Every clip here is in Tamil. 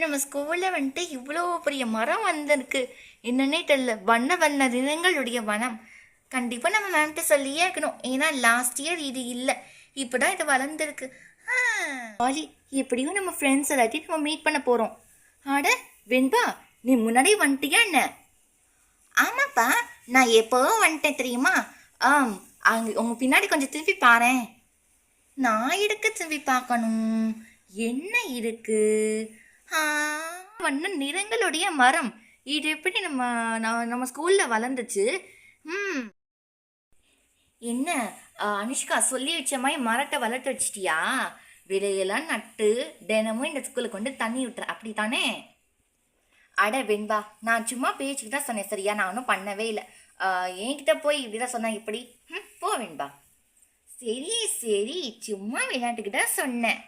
நம்ம ஸ்கூலில் வந்துட்டு இவ்வளோ பெரிய மரம் வந்திருக்கு. என்னன்னே தெரியல, வண்ண வண்ண நிறங்களுடைய வனம். கண்டிப்பாக நம்ம மேம்கிட்ட சொல்லியே இருக்கணும். ஏன்னா லாஸ்ட் இயர் இது இல்லை, இப்போ தான் இது வளர்ந்துருக்கு. ஆலி, எப்படியும் நம்ம ஃப்ரெண்ட்ஸ் எல்லாத்தையும் நம்ம மீட் பண்ண போகிறோம். ஆட வெண்பா, நீ முன்னாடி வந்துட்டியா என்ன? ஆமாப்பா, நான் எப்போவும் வந்துட்டேன் தெரியுமா. அங்கே உங்கள் பின்னாடி கொஞ்சம் திருப்பி பாரேன். நான் எடுக்க திரும்பி பார்க்கணும். என்ன இருக்கு? வண்ண நிறங்களுடைய மரம். இது எப்படி நம்ம ஸ்கூல்ல வளர்ந்துச்சு? ம் என்ன அனுஷ்கா, சொல்லி வச்ச மாதிரி மரத்தை வளர்த்து வச்சிட்டியா? விதையெல்லாம் நட்டு தினமும் இந்த ஸ்கூலுக்கு வந்து தண்ணி விட்டுற, அப்படி தானே? அட வெண்பா, நான் சும்மா பேச்சுக்கு தான் சொன்னேன் சரியா, நான் ஒன்றும் பண்ணவே இல்லை. என்கிட்ட போய் இப்படிதான் சொன்னா இப்படி? போ வெண்பா. சரி சரி, சும்மா விளையாட்டுக்கு தான் சொன்னேன்.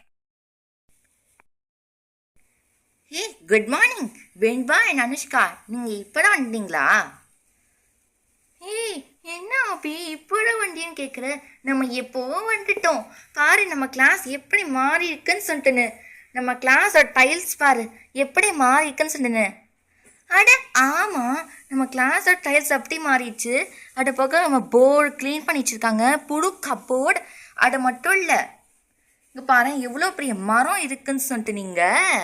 ஏ good morning Venba and Anushka, நீங்கள் இப்போ தான் வந்தீங்களா? ஏய் என்ன அப்படி இப்போதான் வண்டின்னு கேட்குற? நம்ம எப்போவோ வந்துட்டோம். பாரு நம்ம கிளாஸ் எப்படி மாறி இருக்குன்னு சொல்லிட்டுன்னு. நம்ம கிளாஸோட டைல்ஸ் பாரு எப்படி மாறி இருக்குன்னு சொல்லிட்டுன்னு. அட ஆமாம், நம்ம கிளாஸோட டைல்ஸ் அப்படி மாறிடுச்சு. அது போக நம்ம போர்டு க்ளீன் பண்ணி வச்சுருக்காங்க, புது கப்போர்டு. அது மட்டும் இல்லை, இங்கே பாரு எவ்வளோ பெரிய மரம் இருக்குன்னு சொல்லிட்டு நீங்கள்.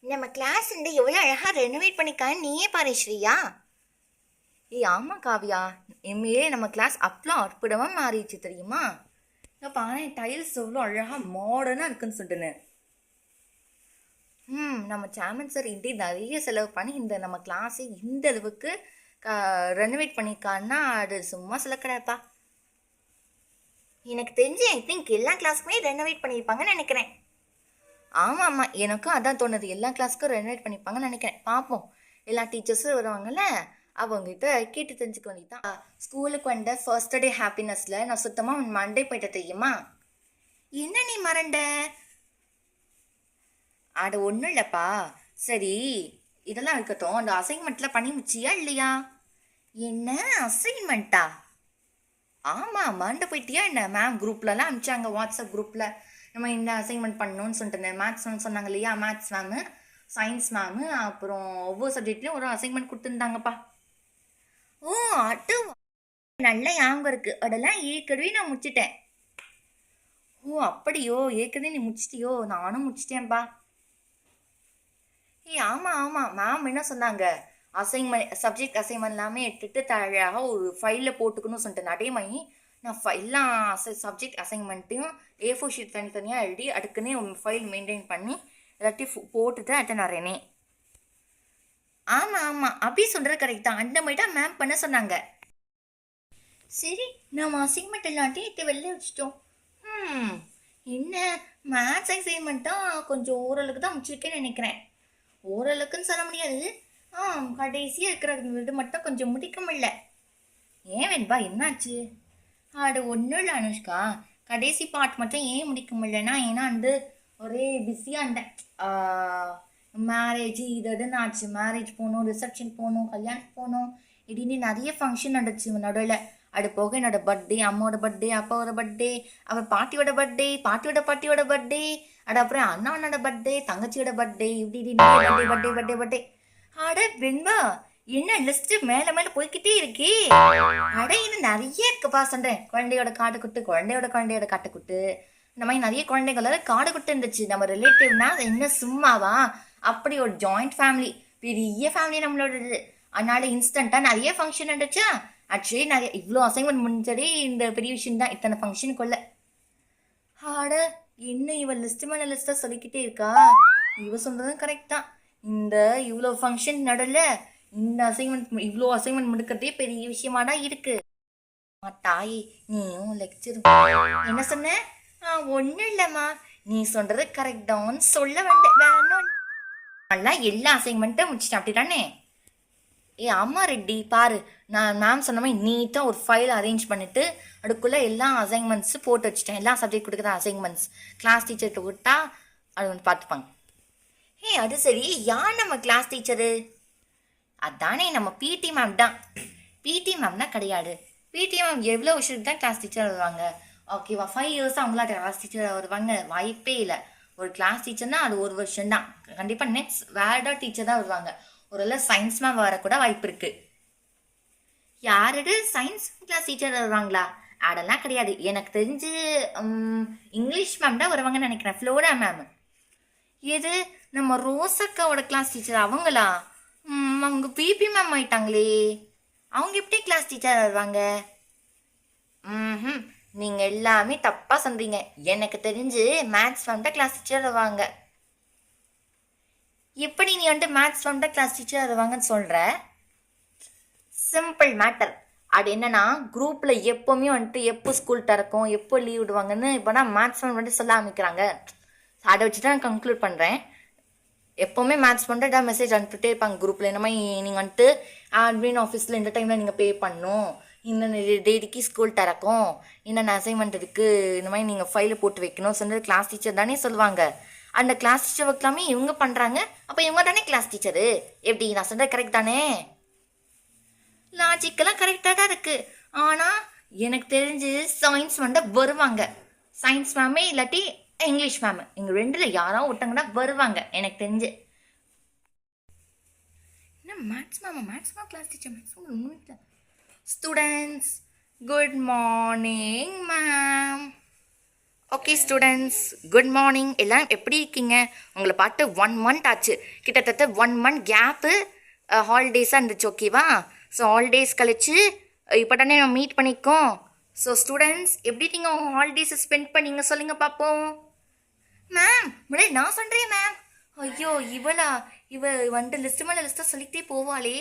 நம்ம கிளாஸ் எவ்வளோ அழகாக ரெனோவேட் பண்ணிக்கான்னு நீயே பாரு ஸ்ரீயா. ஏய் ஆமாம் காவியா, எம்ஏ நம்ம கிளாஸ் அவ்வளோ அற்புதமாக மாறிடுச்சு தெரியுமா. இப்போ பாரு டைல்ஸ் எவ்வளோ அழகாக மாடர்னாக இருக்குன்னு சொல்லிட்டுன்னு. நம்ம சேர்மன் சார் இன்றைக்கு நிறைய செலவு பண்ணி இந்த நம்ம கிளாஸை இந்த அளவுக்கு ரெனோவேட் பண்ணிக்கான்னா அது சும்மா சொல்ல கிடையாதுப்பா. எனக்கு தெரிஞ்சு ஐ திங்க் எல்லா கிளாஸுக்குமே ரெனோவேட் பண்ணியிருப்பாங்கன்னு நினைக்கிறேன். ஆமாம் ஆமாம், எனக்கும் அதான் தோணுது, எல்லா கிளாஸுக்கும் ரெனோவேட் பண்ணிப்பாங்கன்னு நினைக்கிறேன். பார்ப்போம், எல்லா டீச்சர்ஸும் வருவாங்கல்ல, அவங்ககிட்ட கேட்டு தெரிஞ்சுக்க வேண்டியதான். ஸ்கூலுக்கு வந்த ஃபர்ஸ்ட் டே ஹாப்பினஸில் நான் சுத்தமாக மண்டே போயிட்டேன் தெரியுமா. என்ன நீ மறண்ட? அது ஒன்றும் இல்லைப்பா. சரி இதெல்லாம் இருக்கட்டும், அந்த அசைன்மெண்ட்லாம் பண்ணி முடிச்சியா இல்லையா? என்ன அசைன்மெண்ட்டா? ஆமாம், மறந்து போயிட்டியா என்ன? மேம் குரூப்லலாம் அனுப்பிச்சாங்க, வாட்ஸ்அப் குரூப்பில் நம்ம இந்த அசைன்மெண்ட் பண்ணணும்னு சொல்லிட்டு. மேத்ஸ் மேம் சொன்னாங்க இல்லையா, மேத்ஸ் மேமு, சயின்ஸ் மேமு, அப்புறம் ஒவ்வொரு சப்ஜெக்ட்லேயும் ஒரு அசைன்மெண்ட் கொடுத்துருந்தாங்கப்பா. ஓ அது நல்ல ஞாபகம் இருக்குது, அதெல்லாம் ஏற்கனவே நான் முடிச்சிட்டேன். ஓ அப்படியோ, ஏற்கனவே நீ முடிச்சிட்டியோ? நானும் முடிச்சிட்டேன்ப்பா. ஏய் ஆமாம் ஆமாம், மேம் என்ன சொன்னாங்க, அசைன்மெண்ட் சப்ஜெக்ட் அசைன்மெண்ட் எல்லாமே எடுத்துகிட்டு அழகாக ஒரு ஃபைலில் போட்டுக்கணும்னு சொல்லிட்டு. அதே மாதிரி நான் எல்லா சப்ஜெக்ட் அசைன்மெண்ட்டையும் A4 ஷீட் தனித்தனியாக எழுதி அதுக்குன்னே ஃபைல் மெயின்டைன் பண்ணி எல்லாத்தையும் போட்டுட்டு அட்டன் வரேனே. ஆமாம் ஆமாம், அப்படி சொல்கிற கரெக்ட் தான், அந்த மாதிரி தான் மேம் பண்ண சொன்னாங்க. சரி நம்ம அசைன்மெண்ட் எல்லாத்தையும் எடுத்து வெளில வச்சுட்டோம். என்ன மேத்ஸ் அசைன்மெண்ட் தான் கொஞ்சம் ஓரளவுக்கு தான் முடிச்சிருக்கேன்னு நினைக்கிறேன். ஓரளவுக்குன்னு சொல்ல முடியாது, கடைசியாக இருக்கிற இது மட்டும் கொஞ்சம் முடிக்க முடியல. ஏன் வேண்பா என்னாச்சு? அது ஒன்றும் இல்லை அனுஷ்கா, கடைசி பார்ட் மட்டும் ஏன் முடிக்க முடியலன்னா, ஏன்னா வந்து ஒரே பிஸியாக இருந்தேன். மேரேஜ் இதுன்னு ஆச்சு, மேரேஜ் போகணும், ரிசப்ஷன் போகணும், கல்யாணம் போகணும், இப்படின்னு நிறைய ஃபங்க்ஷன் நடந்துச்சு நடுவில். அது போக என்னோட பர்த்டே, அம்மாவோட பர்த்டே, அப்பாவோட பர்த்டே, அப்புறம் பாட்டியோட பர்த்டே, பாட்டியோட பர்த்டே, அது அப்புறம் அண்ணாவோட பர்த்டே, தங்கச்சியோட பர்த்டே, இப்படி பர்த்டே பர்த்டே பர்த்டே பர்த்டே. அட வெண்பா, என்ன லிஸ்ட் மேல மேல போய்கிட்டே இருக்கே. அட இது நிறைய இருக்குப்பா சொல்றேன். குழந்தையோட குழந்தையோட காட்டுக்குட்டு, இந்த மாதிரி நிறைய குழந்தைகளோட காடுகுட்டு இருந்துச்சு. நம்ம ரிலேட்டிவ்னா என்ன சும்மாவா, அப்படி ஒரு ஜாயிண்ட் ஃபேமிலி, பெரிய ஃபேமிலி நம்மளோடது. அதனால இன்ஸ்டண்டா நிறைய ஃபங்க்ஷன் இருந்துச்சா. ஆக்சுவலி நிறைய இவ்வளோ அசைன்மெண்ட் முடிஞ்சதே இந்த பெரிய விஷயம் தான், இத்தனை ஃபங்க்ஷனுக்குள்ள. ஆட என்ன இவ லிஸ்ட் மேல லிஸ்டா சொல்லிக்கிட்டே இருக்கா. இவ சொல்றதும் கரெக்ட் தான், இந்த இவ்வளோ ஃபங்க்ஷன் நடுவில் இந்த அசைன்மெண்ட் இவ்வளோ அசைன்மெண்ட் முடிக்கிறதே பெரிய விஷயமா தான் இருக்கு. தாய் நீயும் லெக்சர் என்ன சொன்ன? ஒன்றும் இல்லைம்மா, நீ சொல்றது கரெக்ட் தான் சொல்ல வேண்டேன், வேற ஒன்றும் நல்லா எல்லா அசைன்மெண்ட்டும் முடிச்சிட்டேன் அப்படி தானே? அம்மா ரெட்டி பாரு, நான் மேம் சொன்ன மாதிரி நீட்டாக ஒரு ஃபைல் அரேஞ்ச் பண்ணிட்டு அதுக்குள்ளே எல்லா அசைன்மெண்ட்ஸும் போட்டு வச்சுட்டேன். எல்லா சப்ஜெக்ட் கொடுக்குற அசைன்மெண்ட்ஸ் கிளாஸ் டீச்சர்கிட்ட விட்டா அது வந்து பார்த்துப்பாங்க. அது சரி, யார் நம்ம கிளாஸ் டீச்சரு? அதானே நம்ம பிடி மேம் தான். பிடி மேம்னா கிடையாது, பிடி மேம் எவ்வளோ வருஷத்துக்கு தான் கிளாஸ் டீச்சர் வருவாங்க? ஓகேவா, 5 இயர்ஸ் அவங்களா கிளாஸ் டீச்சர் வருவாங்க? வாய்ப்பே இல்லை. ஒரு கிளாஸ் டீச்சர்னா அது ஒரு வருஷம் தான். கண்டிப்பாக நெக்ஸ்ட் வேற டீச்சர் தான் வருவாங்க. ஒரு சயின்ஸ் மேம் வரக்கூட வாய்ப்பு இருக்கு. யாரு சயின்ஸ் கிளாஸ் டீச்சர் வருவாங்களா? அதெல்லாம் கிடையாது. எனக்கு தெரிஞ்சு இங்கிலீஷ் மேம் தான் வருவாங்கன்னு நினைக்கிறேன். Flora ma'am. எது, நம்ம ரோசக்காவோட கிளாஸ் டீச்சர் அவங்களா? அவங்க பிபி மேம் ஆயிட்டாங்களே, அவங்க எப்படி கிளாஸ் டீச்சர் வருவாங்க? ம், நீங்கள் எல்லாமே தப்பாக சொல்கிறீங்க. எனக்கு தெரிஞ்சு மேத்ஸ் மேம் தான் கிளாஸ் டீச்சர் வருவாங்க. எப்படி நீ வந்துட்டு மேத்ஸ் மேம் தான் கிளாஸ் டீச்சர் வருவாங்கன்னு சொல்கிற? Simple matter. அது என்னன்னா, குரூப்பில் எப்போவுமே வந்துட்டு எப்போ ஸ்கூல் திறக்கும், எப்போ லீவ் விடுவாங்கன்னு இப்போனா மேத்ஸ் மேம் வந்துட்டு சொல்ல ஆரம்பிக்கிறாங்க. அதை வச்சு தான் நான் கன்க்ளூட் பண்ணுறேன். எப்போவுமே மேத்ஸ் பண்ணிட்டு மெசேஜ் அனுப்பிட்டே இருப்பாங்க குரூப்பில். இந்த மாதிரி நீங்கள் வந்துட்டு அட்மின் ஆஃபீஸில் இந்த டைமில் நீங்கள் பே பண்ணணும், இன்னும் டேடிக்கு ஸ்கூல் திறக்கும், என்னென்ன அசைன்மெண்ட் இருக்குது, இந்த மாதிரி நீங்கள் ஃபைலை போட்டு வைக்கணும் சொன்னது கிளாஸ் டீச்சர் தானே சொல்லுவாங்க. அந்த கிளாஸ் டீச்சர் ஒர்க் எல்லாமே இவங்க பண்ணுறாங்க. அப்போ இவங்க தானே கிளாஸ் டீச்சரு. எப்படி, நான் சொல்கிறது கரெக்ட் தானே? லாஜிக்கெல்லாம் கரெக்டாக தான் இருக்குது. ஆனால் எனக்கு தெரிஞ்சு சயின்ஸ் வந்து வருவாங்க. சயின்ஸ் மேமே இல்லாட்டி இங்கிலீஷ் மேம், இங்கே ரெண்டில் யாராவது ஒருத்தங்கன்னா வருவாங்க எனக்கு தெரிஞ்சு. என்ன maths ma'am class teacher? Maths students, good morning ma'am. Okay students, good morning. எல்லாம் எப்படி இருக்கீங்க? உங்களை பார்த்து 1 month ஆச்சு. கிட்டத்தட்ட 1 month கேப்பு ஹாலிடேஸாக இருந்துச்சு. ஓகேவா? ஸோ ஹாலிடேஸ் கழிச்சு இப்போ தானே நம்ம மீட் பண்ணிக்கோம். ஸோ ஸ்டூடெண்ட்ஸ், எப்படி நீங்கள் உங்கள் ஹாலிடேஸை ஸ்பெண்ட் பண்ணீங்க சொல்லுங்கள் பார்ப்போம். மேம் முன்னாடி நான் சொல்கிறேன் மேம். ஐயோ இவ வந்துட்டு லிஸ்ட்டு மேலே லிஸ்ட்டாக சொல்லிக்கிட்டே போவாளே.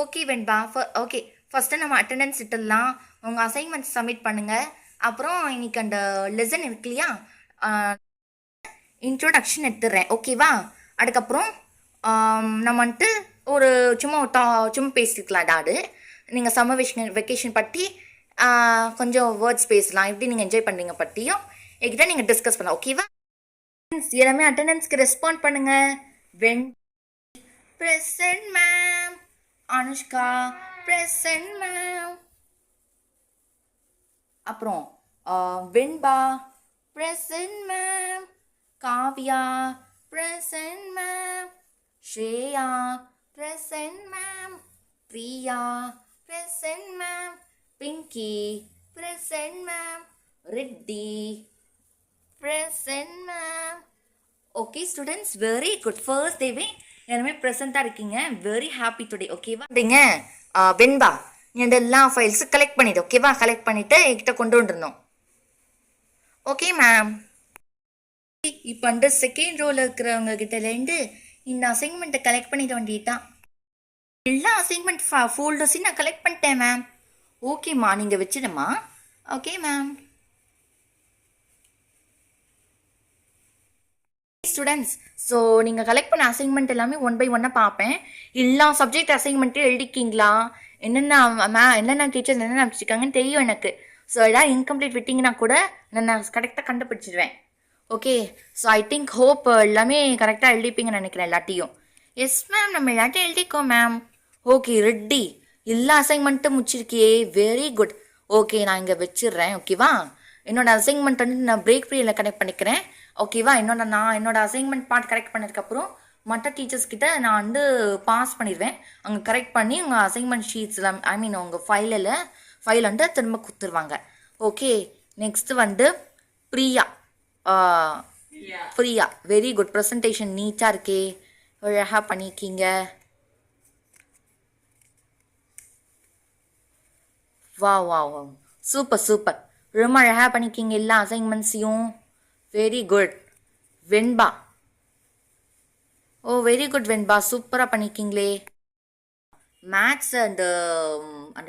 ஓகே வெண்பா, ஓகே ஃபஸ்ட்டு நம்ம அட்டெண்டன்ஸ் இட்டுடலாம். உங்கள் அசைன்மெண்ட் சப்மிட் பண்ணுங்கள். அப்புறம் இன்னைக்கு அந்த லெசன் இருக்கு இல்லையா, இன்ட்ரோடக்ஷன் எடுத்துடுறேன். ஓகேவா? அதுக்கப்புறம் நம்ம வந்துட்டு ஒரு சும்மா பேசிக்கலாம். டாடு நீங்கள் சம்மர் வெக்கேஷன் பற்றி கொஞ்சம் வேர்ட்ஸ் பேசலாம். எப்படி நீங்கள் என்ஜாய் பண்ணுறீங்க பற்றியும் என்கிட்ட நீங்கள் டிஸ்கஸ் பண்ணலாம். ஓகேவா? எல்லாமே அட்டெண்டன்ஸ்க்கு ரெஸ்பாண்ட் பண்ணுங்க. Present ma'am. Anushka present ma'am. அப்புறம் Venba present ma'am. Kavya present ma'am. Shreya present ma'am. Priya present ma'am. Pinky present ma'am. Reddy present ma'am. Okay students, very good. First டேவே எல்லாமே ப்ரெசென்ட்டாக இருக்கீங்க. Very happy today. ஓகேவா? அப்படிங்க வெண்பா, நீ அந்த எல்லா ஃபைல்ஸும் கலெக்ட் பண்ணிடு. ஓகேவா? கலெக்ட் பண்ணிவிட்டு என்கிட்ட கொண்டு வந்துடணும். Okay ma'am. இப்போ அந்த செகண்ட் ரோவில் இருக்கிறவங்க கிட்டேருந்து இந்த அசைன்மெண்ட்டை கலெக்ட் பண்ணிட வேண்டியதான். எல்லா அசைன்மெண்ட் ஃபோல்டர்ஸையும் நான் கலெக்ட் பண்ணிட்டேன் மேம். ஓகேம்மா, நீங்கள் வச்சிடுமா. Okay ma'am. ஸ்டூடெண்ட்ஸ், ஸோ நீங்கள் கலெக்ட் பண்ண அசைன்மெண்ட் எல்லாமே 1 by 1 பார்ப்பேன். எல்லா சப்ஜெக்ட் அசைன்மெண்ட்டையும் எழுதிக்கிங்களா, என்னென்ன டீச்சர்ஸ் என்னென்ன அமைச்சிருக்காங்கன்னு தெரியும் எனக்கு. ஸோ எதாவது இன்கம்ப்ளீட் விட்டிங்கன்னா கூட நான் கரெக்டாக கண்டுபிடிச்சிடுவேன். Okay, so I think hope எல்லாமே கரெக்டாக எழுதிப்பீங்கன்னு நினைக்கிறேன் எல்லாத்தையும். எஸ் மேம், நம்ம எல்லாத்தையும் எழுதிக்கோம் மேம். ஓகே ரெட்டி, எல்லா அசைன்மெண்ட்டும் முடிச்சிருக்கியே, வெரி குட். ஓகே, நான் இங்கே வச்சிடுறேன். ஓகேவா? என்னோட அசைன்மெண்ட் வந்து நான் பிரேக் பீரியடில் கனெக்ட் பண்ணிக்கிறேன். ஓகேவா? என்னோட அசைன்மெண்ட் பார்ட் கரெக்ட் பண்ணதுக்கப்புறம் மற்ற டீச்சர்ஸ் கிட்ட நான் வந்து பாஸ் பண்ணிடுவேன். அங்கே கரெக்ட் பண்ணி உங்கள் அசைன்மெண்ட் ஷீட்ஸில் உங்கள் ஃபைல் வந்து திரும்ப கொடுத்துருவாங்க. ஓகே, நெக்ஸ்ட்டு வந்து பிரியா. Very good. ப்ரெசன்டேஷன் நீட்டாக இருக்கே, அழகாக பண்ணியிருக்கீங்க. வா சூப்பர். ரொம்ப அழகாக பண்ணியிருக்கீங்க எல்லா அசைன்மெண்ட்ஸையும். வெரி குட் வெண்பா. வெரி குட் வெண்பா, சூப்பராக பண்ணியிருக்கீங்களே. மேத்ஸ் அந்த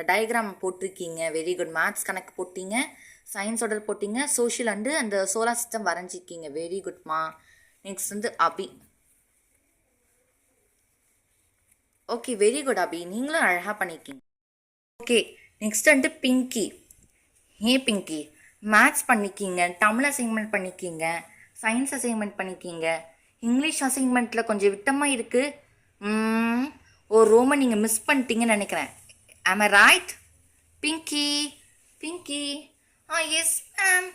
டயக்ராம் போட்டிருக்கீங்க. Very good. மேத்ஸ் கணக்கு போட்டீங்க, சயின்ஸோட போட்டிங்க, சோஷியல் அண்டு அந்த சோலார் சிஸ்டம் வரைஞ்சிருக்கீங்க. வெரி குட்மா. நெக்ஸ்ட் வந்து அபி. ஓகே, வெரி குட் அபி, நீங்களும் அழகாக பண்ணியிருக்கீங்க. ஓகே, நெக்ஸ்ட் வந்து பிங்கி. பிங்கி, மேத்ஸ் பண்ணிக்கிங்க, தமிழ் அசைன்மெண்ட் பண்ணிக்கிங்க, சயின்ஸ் அசைன்மெண்ட் பண்ணிக்கிங்க, இங்கிலீஷ் அசைன்மெண்ட்டில் கொஞ்சம் விட்டமாக இருக்குது. ஒரு ரோமை நீங்கள் மிஸ் பண்ணிட்டீங்கன்னு நினைக்கிறேன். Am I right? Pinky Pinky yes ma'am.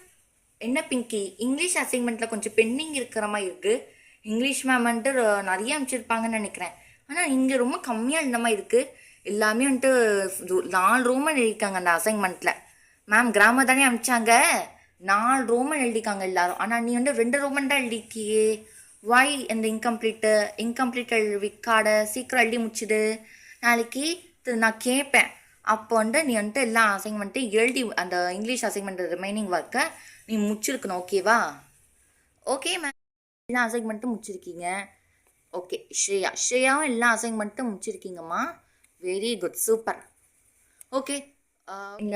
என்ன பிங்கி, இங்கிலீஷ் அசைன்மெண்ட்டில் கொஞ்சம் பெண்டிங் இருக்கிற மாதிரி இருக்குது. இங்கிலீஷ் மேம் வந்துட்டு நிறைய அனுப்பிச்சிருப்பாங்கன்னு நினைக்கிறேன். ஆனால் இங்கே ரொம்ப கம்மியாக இருந்த மாதிரி இருக்குது. எல்லாமே வந்துட்டு 4 ரோமன் எழுதியிருக்காங்க அந்த அசைன்மெண்ட்டில். மேம் கிராமர் தானே அனுப்பிச்சாங்க, 4 ரோமன் எழுதிக்காங்க எல்லாரும். ஆனால் நீ வந்து 2 ரோமன் தான் எழுதிக்கியே. வாய் அந்த இன்கம்ப்ளீட் விக்காட சீக்கிரம் எழுதி முடிச்சுடு. நாளைக்கு நான் கேட்பேன். அப்போ வந்து நீ வந்துட்டு எல்லா அசைன்மெண்ட்டையும் எழுதி அந்த இங்கிலீஷ் அசைன்மெண்ட் ரிமைனிங் ஒர்க்கை நீ முடிச்சிருக்கணும். ஓகேவா? Okay ma'am. எல்லா அசைன்மெண்ட்டும் முடிச்சிருக்கீங்க. ஓகே ஸ்ரேயாவும் எல்லா அசைன்மெண்ட்டும் முடிச்சிருக்கீங்கம்மா. Very good, super. ஓகே,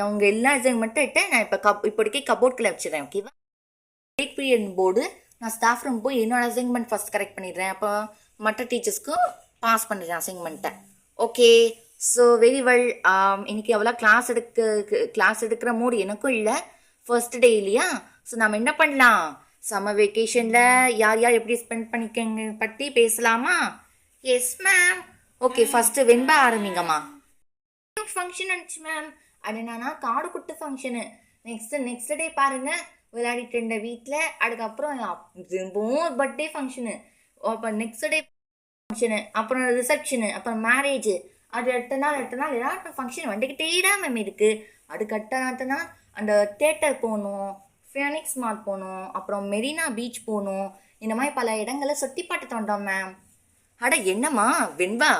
உங்கள் எல்லா அசைன்மெண்ட்டும் இட்டு நான் இப்போதைக்கு கபோர்ட்குள்ளே வச்சிடுறேன். ஓகேவா? பிரேக் பீரியட் போர்டு நான் ஸ்டாஃப் ரூம் போய் என்னோட அசைன்மெண்ட் ஃபஸ்ட் கரெக்ட் பண்ணிடுறேன். அப்போ மற்ற டீச்சர்ஸ்க்கும் பாஸ் பண்ணிடுறேன் அசைன்மெண்ட்டை. Okay, so very well. இன்னைக்கு அவ்வளோ கிளாஸ் எடுக்கிற மூடு எனக்கும் இல்லை. ஃபர்ஸ்ட் டே இல்லையா? ஸோ நம்ம என்ன பண்ணலாம், சம்மர் வெக்கேஷனில் யார் யார் எப்படி ஸ்பெண்ட் பண்ணிக்கங்க பற்றி பேசலாமா? Yes ma'am. ஓகே, ஃபஸ்ட்டு வெண்பா ஆரம்பிங்கம்மா. ஃபங்க்ஷன் இருந்துச்சு மேம். அது என்னன்னா காடு குட்டு ஃபங்க்ஷனு. நெக்ஸ்ட் டே பாருங்க விளையாடிட்டு இருந்த வீட்டில். அதுக்கப்புறம் திரும்பவும் பர்த்டே ஃபங்க்ஷனு. அப்போ நெக்ஸ்ட் டே ஃபங்க்ஷனு, அப்புறம் ரிசப்ஷனு, அப்புறம் மேரேஜ். அது அடுத்த நாள் ஏதாவது ஃபங்க்ஷன் வந்துக்கிட்டே தான் மேம் இருக்குது. அதுக்கு அடுத்த நாள் அந்த தேட்டர் போகணும், ஃபினிக்ஸ் மால் போகணும், அப்புறம் மெரினா பீச் போகணும். இந்த மாதிரி பல இடங்களை சுற்றி பார்த்துட்டு வந்தோம் மேம். அட என்னம்மா வெண்பா,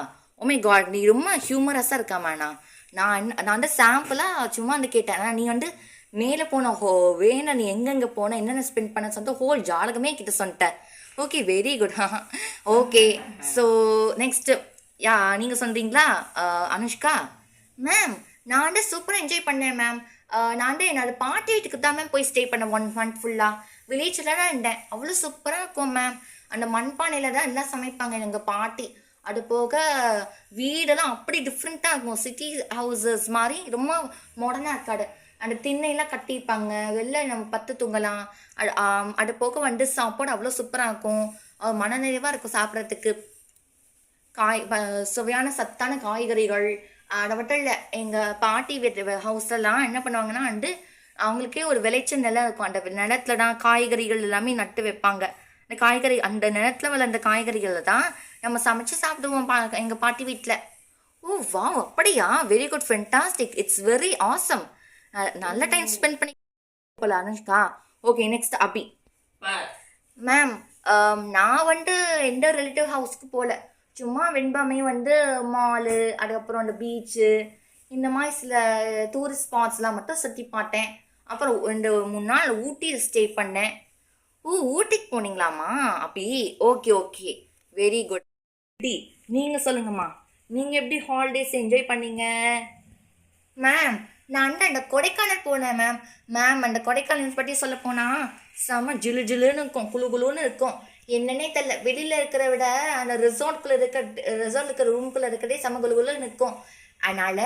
ஓமை காட், நீ ரொம்ப ஹியூமரஸாக இருக்காமாண்ணா. நான் வந்து சாம்பிளாக சும்மா வந்து கேட்டேன். நீ வந்து மேலே போன நீ எங்கெங்கே போன, என்னென்ன ஸ்பெண்ட் பண்ண சொல்லிட்டு ஹோல் ஜாலகமே கிட்ட சொல்லிட்டேன். Okay, very good. Okay, so next நீங்கள் சொல்கிறீங்களா அனுஷ்கா? மேம் நான் வந்து சூப்பராக என்ஜாய் பண்ணேன் மேம். நான் வந்து என்னோட பாட்டி வீட்டுக்கு தான் மேம் போய் ஸ்டே பண்ணேன் 1 month ஃபுல்லாக. வில்லேஜில் தான் இருந்தேன். அவ்வளோ சூப்பராக இருக்கும் மேம். அந்த மண்பானையில் தான் எல்லாம் சமைப்பாங்க எங்கள் பாட்டி. அது போக வீடெல்லாம் அப்படி டிஃப்ரெண்ட்டாக இருக்கும். சிட்டி ஹவுசஸ் மாதிரி ரொம்ப மாடர்னாக இருக்காது. அந்த திண்ணையெல்லாம் கட்டியிருப்பாங்க, வெளில நம்ம பத்து தூங்கலாம். அது போக வந்து சாப்பாடு அவ்வளோ சூப்பராக இருக்கும். மனநிறைவாக இருக்கும் சாப்பிட்றதுக்கு. சுவையான சத்தான காய்கறிகள். அதை மட்டும் இல்லை, எங்கள் பாட்டி ஹவுஸ்லாம் என்ன பண்ணுவாங்கன்னா வந்து அவங்களுக்கே ஒரு விளைச்சல் நிலம் இருக்கும். அந்த நிலத்துல தான் காய்கறிகள் எல்லாமே நட்டு வைப்பாங்க. அந்த காய்கறி அந்த நிலத்துல வளர்ந்த காய்கறிகளை தான் நம்ம சமைச்சு சாப்பிடுவோம் எங்கள் பாட்டி வீட்டில். ஓ வா, அப்படியா? Very good, fantastic, it's very awesome. நல்ல டைம் ஸ்பெண்ட் பண்ணி போல அனுஷ்கா. ஓகே, நெக்ஸ்ட் அபி. மேம் நான் வந்து எந்த ரிலேட்டிவ் ஹவுஸ்க்கு போகல. சும்மா வெண்பாமே வந்து மாலு, அதுக்கப்புறம் அந்த பீச்சு, இந்த மாதிரி சில டூரிஸ்ட் ஸ்பாட்ஸ்லாம் மட்டும் சுற்றி பார்த்தேன். அப்புறம் 2-3 நாள் ஊட்டியில் ஸ்டே பண்ணேன். ஓ, ஊட்டிக்கு போனீங்களாம்மா அப்படி? Okay okay, very good. நீங்கள் சொல்லுங்கம்மா, நீங்கள் எப்படி ஹாலிடேஸ் என்ஜாய் பண்ணீங்க? மேம் நான் வந்து அந்த கொடைக்கானல் போனேன் மேம். அந்த கொடைக்கானல் பற்றி சொல்ல போனால் செம்ம ஜிலுன்னு இருக்கும், குழுன்னு இருக்கும். என்னன்னே தெரியல, வெளியில் இருக்கிற விட அந்த ரிசார்ட் இருக்கிற ரூம்குள்ளே இருக்கிறதே செம்ம குழுன்னு இருக்கும். அதனால்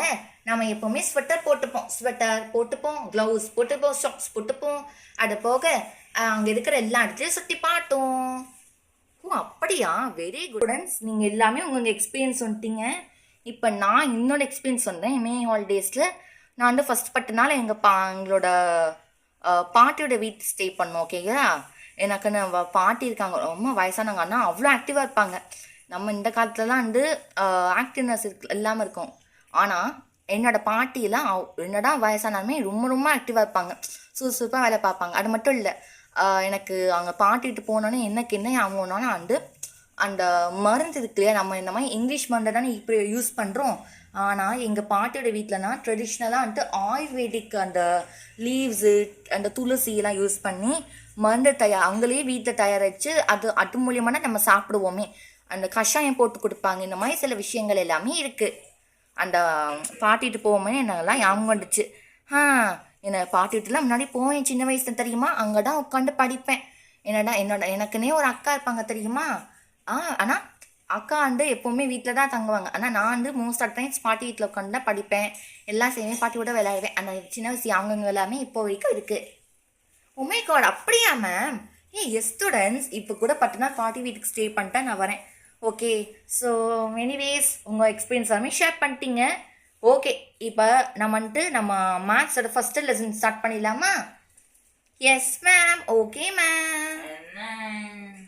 நம்ம எப்போவுமே ஸ்வெட்டர் போட்டுப்போம், க்ளவுஸ் போட்டுப்போம், ஷாக்ஸ் போட்டுப்போம். அது போக அங்கே இருக்கிற எல்லா இடத்துலையும் சுற்றி பார்த்தோம். ஓ அப்படியா? வெரி குட் ஸ்டூடெண்ட்ஸ், நீங்கள் எல்லாமே உங்கள் எக்ஸ்பீரியன்ஸ் வந்துட்டீங்க. இப்போ நான் என்னோட எக்ஸ்பீரியன்ஸ் சொன்னேன். மே ஹாலிடேஸில் நான் வந்து ஃபஸ்ட் பட்டுனால எங்களோட பாட்டியோட வீட்டு ஸ்டே பண்ணோம். ஓகேங்களா? எனக்கு பாட்டி இருக்காங்க, ரொம்ப வயசானவங்க. ஆனால் அவ்வளோ ஆக்டிவாக இருப்பாங்க. நம்ம இந்த காலத்துலலாம் வந்து ஆக்டிவ்னஸ் இல்லாமல் இருக்கும். ஆனால் என்னோடய பாட்டியெல்லாம் என்னடா வயசானாலுமே ரொம்ப ஆக்டிவாக இருப்பாங்க, சுறுசுறுப்பாக வேலை பார்ப்பாங்க. அது மட்டும் இல்லை, எனக்கு அவங்க பாட்டிட்டு போனோன்னே என்ன ஆகணும்னா வந்து அந்த மருந்து இருக்கு இல்லையா, நம்ம இந்த மாதிரி இங்கிலீஷ் மருந்து தானே இப்படி யூஸ் பண்ணுறோம். ஆனால் எங்கள் பாட்டியோட வீட்டிலனா ட்ரெடிஷ்னலாக வந்துட்டு ஆயுர்வேதிக் அந்த லீவ்ஸு, அந்த துளசியெல்லாம் யூஸ் பண்ணி மருந்து அவங்களே வீட்டில் தயாரித்து அது மூலியமாக நம்ம சாப்பிடுவோமே. அந்த கஷாயம் போட்டு கொடுப்பாங்க. இந்த மாதிரி சில விஷயங்கள் எல்லாமே இருக்குது. அந்த பாட்டிட்டு போவோமே என்னெல்லாம் ஞாபகம் வந்துச்சு. என்னை பாட்டிட்டுலாம் முன்னாடி போவேன் சின்ன வயசுல தெரியுமா. அங்கே தான் உட்காந்து படிப்பேன். எனக்குன்னே ஒரு அக்கா இருப்பாங்க தெரியுமா. ஆனால் அக்கா வந்து எப்போவுமே வீட்டில் தான் தங்குவாங்க. ஆனால் நான் வந்து மோஸ்ட் ஆஃப் டைம்ஸ் பாட்டி வீட்டில் உட்காந்து தான் படிப்பேன். எல்லாம் செய்வேன், பாட்டியோட விளையாடுவேன். அந்த சின்ன வயசு அவங்க எல்லாமே இப்போ வரைக்கும் இருக்குது. உமே காட், அப்படியா மேம்? எஸ் ஸ்டூடெண்ட்ஸ், இப்போ கூட 10 நாள் பாட்டி வீட்டுக்கு ஸ்டே பண்ணிட்டேன் நான் வரேன். ஓகே, ஸோ எனிவேஸ் உங்கள் எக்ஸ்பீரியன்ஸ் எல்லாமே ஷேர் பண்ணிட்டீங்க. ஓகே, இப்போ நம்ம வந்துட்டு நம்ம மேத்ஸோட ஃபர்ஸ்ட் லெசன் ஸ்டார்ட் பண்ணிடலாமா? Yes ma'am. Okay ma'am.